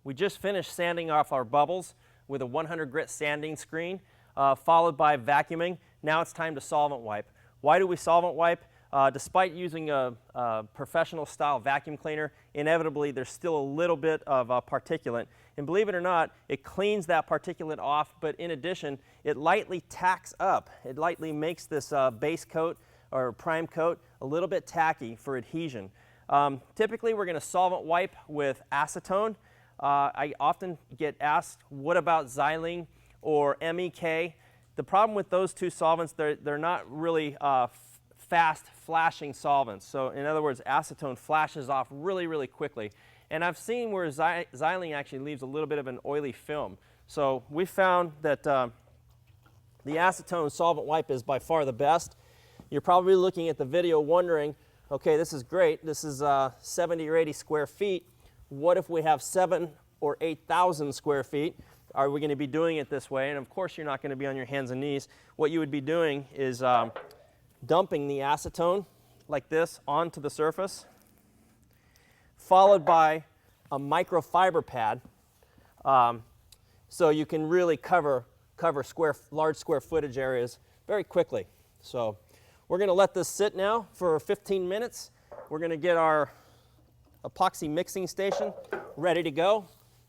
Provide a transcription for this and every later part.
We just finished sanding off our bubbles with a 100 grit sanding screen, followed by vacuuming. Now it's time to solvent wipe. Why do we solvent wipe? Despite using a professional style vacuum cleaner, inevitably there's still a little bit of particulate. And believe it or not, it cleans that particulate off, but in addition, it lightly tacks up. It lightly makes this base coat or prime coat a little bit tacky for adhesion. Typically we're going to solvent wipe with acetone. I often get asked, what about xylene or MEK? The problem with those two solvents, they're not really fast flashing solvents. So in other words, acetone flashes off really, really quickly. And I've seen where xylene actually leaves a little bit of an oily film. So we found that the acetone solvent wipe is by far the best. You're probably looking at the video wondering, okay, this is great. This is 70 or 80 square feet. What if we have 7,000 or 8,000 square feet? Are we going to be doing it this way? And of course you're not going to be on your hands and knees. What you would be doing is dumping the acetone like this onto the surface, followed by a microfiber pad, so you can really cover large square footage areas very quickly. So we're going to let this sit now for 15 minutes. We're going to get our epoxy mixing station ready to go,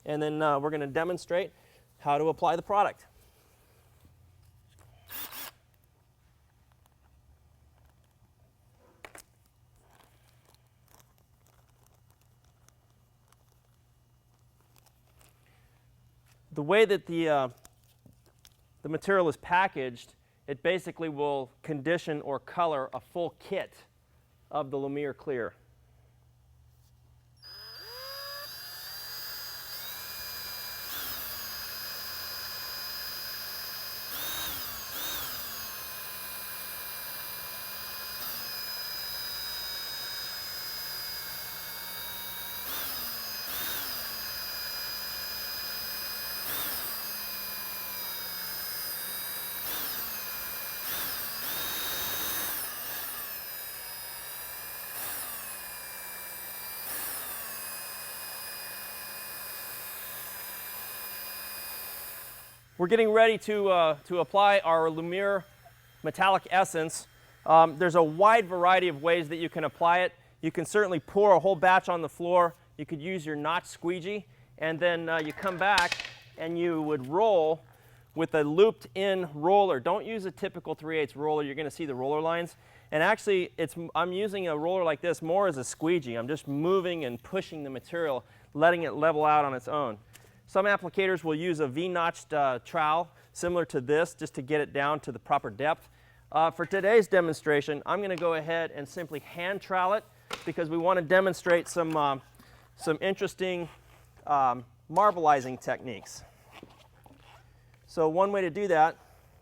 and then we're going to demonstrate how to apply the product. The way that the material is packaged, it basically will condition or color a full kit of the Lumiere clear. We're getting ready to apply our Lumiere metallic essence. There's a wide variety of ways that you can apply it. You can certainly pour a whole batch on the floor. You could use your notch squeegee, and then you come back and you would roll with a looped in roller. Don't use a typical 3/8 roller. You're going to see the roller lines. And actually, I'm using a roller like this more as a squeegee. I'm just moving and pushing the material, letting it level out on its own. Some applicators will use a V-notched trowel similar to this just to get it down to the proper depth. For today's demonstration, I'm going to go ahead and simply hand trowel it because we want to demonstrate some interesting marbleizing techniques. So one way to do that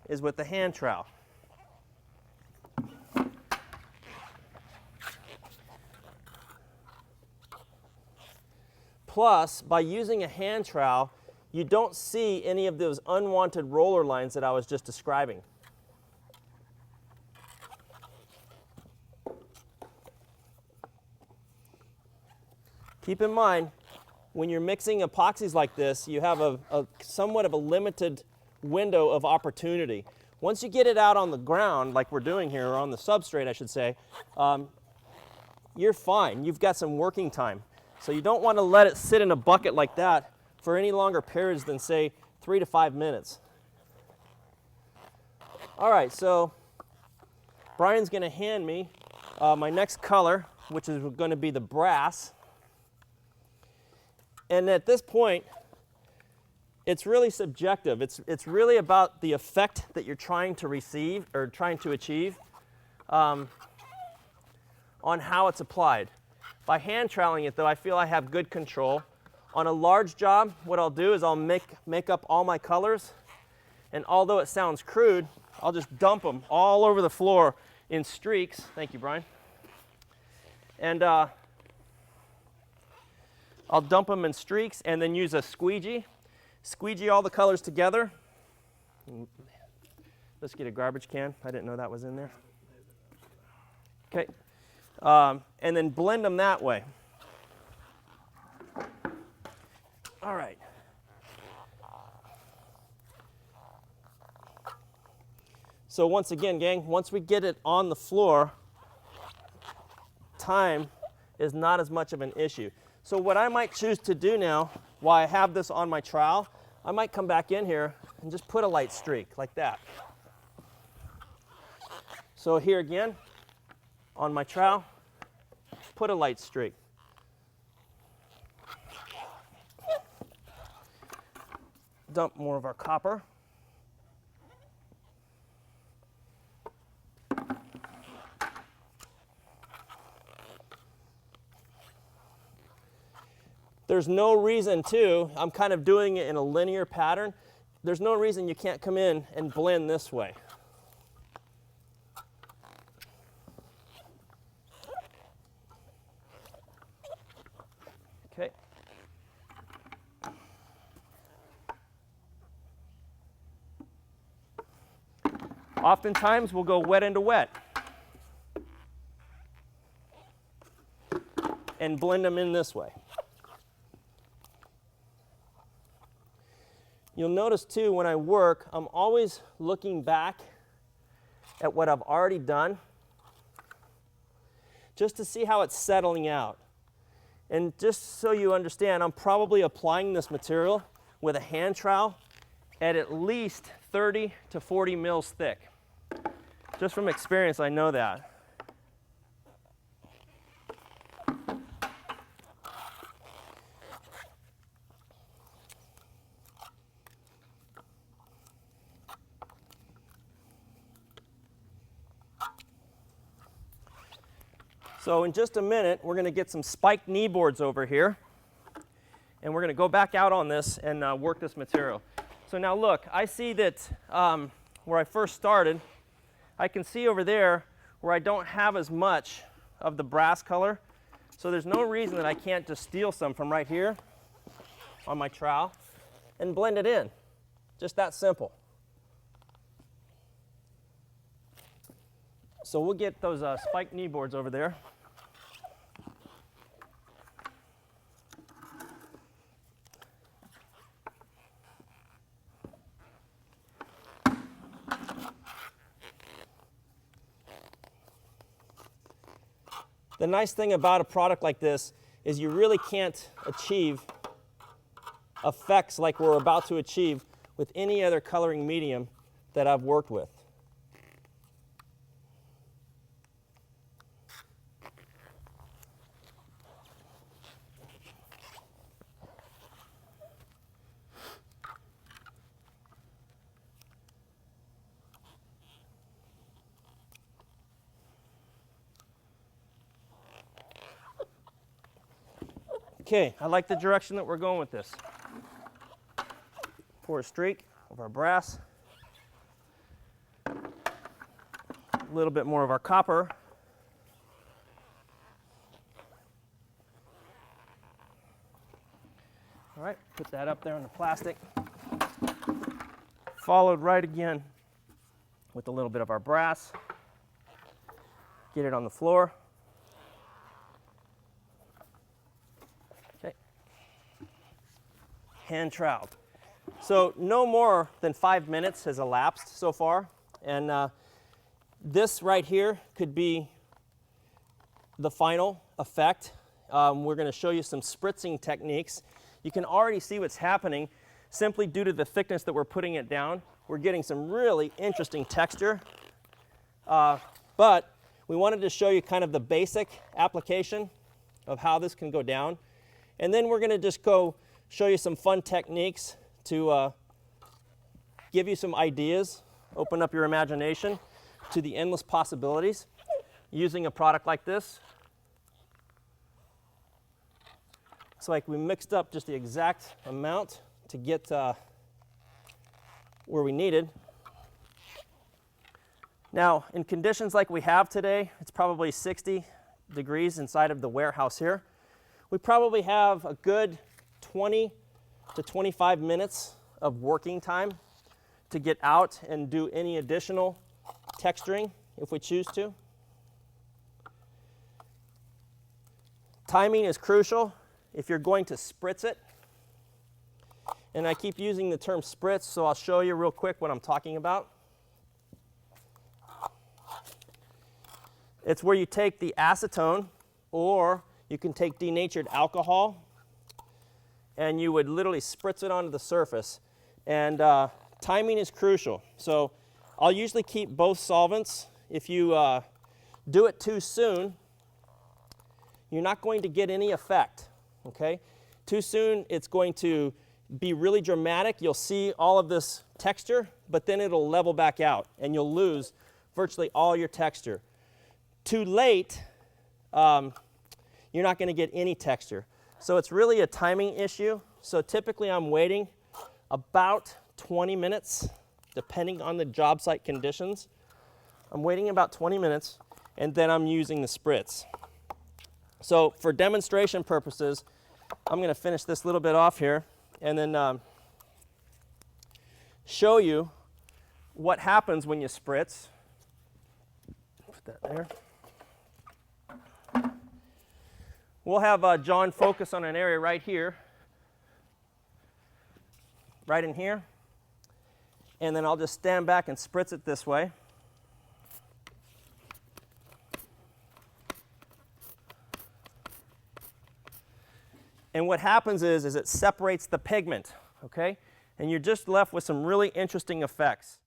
is with the hand trowel. Plus, by using a hand trowel, you don't see any of those unwanted roller lines that I was just describing. Keep in mind, when you're mixing epoxies like this, you have a somewhat of a limited window of opportunity. Once you get it out on the ground, like we're doing here, or on the substrate, I should say, you're fine. You've got some working time. So you don't want to let it sit in a bucket like that for any longer periods than, say, 3 to 5 minutes. All right, so Brian's going to hand me my next color, which is going to be the brass. And at this point, it's really subjective. It's really about the effect that you're trying to receive or trying to achieve on how it's applied. By hand troweling it, though, I feel I have good control. On a large job, what I'll do is I'll make up all my colors, and although it sounds crude, I'll just dump them all over the floor in streaks. Thank you, Brian. And I'll dump them in streaks and then use a squeegee. Squeegee all the colors together. Let's get a garbage can. I didn't know that was in there. Okay. And then blend them that way. All right. So once again, gang, once we get it on the floor, time is not as much of an issue. So what I might choose to do now, while I have this on my trowel, I might come back in here and just put a light streak like that. So here again, on my trowel, put a light streak. Dump more of our copper. There's no reason to, I'm kind of doing it in a linear pattern. There's no reason you can't come in and blend this way. Okay. Oftentimes we'll go wet into wet and blend them in this way. You'll notice too, when I work, I'm always looking back at what I've already done just to see how it's settling out. And just so you understand, I'm probably applying this material with a hand trowel at least 30 to 40 mils thick. Just from experience, I know that. So in just a minute, we're going to get some spiked knee boards over here, and we're going to go back out on this and work this material. So now look, I see that where I first started, I can see over there where I don't have as much of the brass color. So there's no reason that I can't just steal some from right here on my trowel and blend it in. Just that simple. So we'll get those spiked knee boards over there. The nice thing about a product like this is you really can't achieve effects like we're about to achieve with any other coloring medium that I've worked with. Okay, I like the direction that we're going with this. Pour a streak of our brass, a little bit more of our copper, all right, put that up there on the plastic, followed right again with a little bit of our brass, get it on the floor. Hand troweled. So no more than 5 minutes has elapsed so far, and this right here could be the final effect. We're going to show you some spritzing techniques. You can already see what's happening simply due to the thickness that we're putting it down. We're getting some really interesting texture, but we wanted to show you kind of the basic application of how this can go down, and then we're going to just go show you some fun techniques to give you some ideas, open up your imagination to the endless possibilities using a product like this. It's like we mixed up just the exact amount to get where we needed. Now, in conditions like we have today, it's probably 60 degrees inside of the warehouse here. We probably have a good 20 to 25 minutes of working time to get out and do any additional texturing if we choose to. Timing is crucial. If you're going to spritz it, And I keep using the term spritz, so I'll show you real quick what I'm talking about. It's where you take the acetone, or you can take denatured alcohol, and you would literally spritz it onto the surface. And timing is crucial. So I'll usually keep both solvents. If you do it too soon, you're not going to get any effect, okay? Too soon, it's going to be really dramatic. You'll see all of this texture, but then it'll level back out, and you'll lose virtually all your texture. Too late, you're not going to get any texture. So it's really a timing issue. So typically I'm waiting about 20 minutes, depending on the job site conditions. I'm waiting about 20 minutes, and then I'm using the spritz. So for demonstration purposes, I'm going to finish this little bit off here, and then show you what happens when you spritz. Put that there. We'll have John focus on an area right here, right in here, and then I'll just stand back and spritz it this way. And what happens is it separates the pigment, okay? And you're just left with some really interesting effects.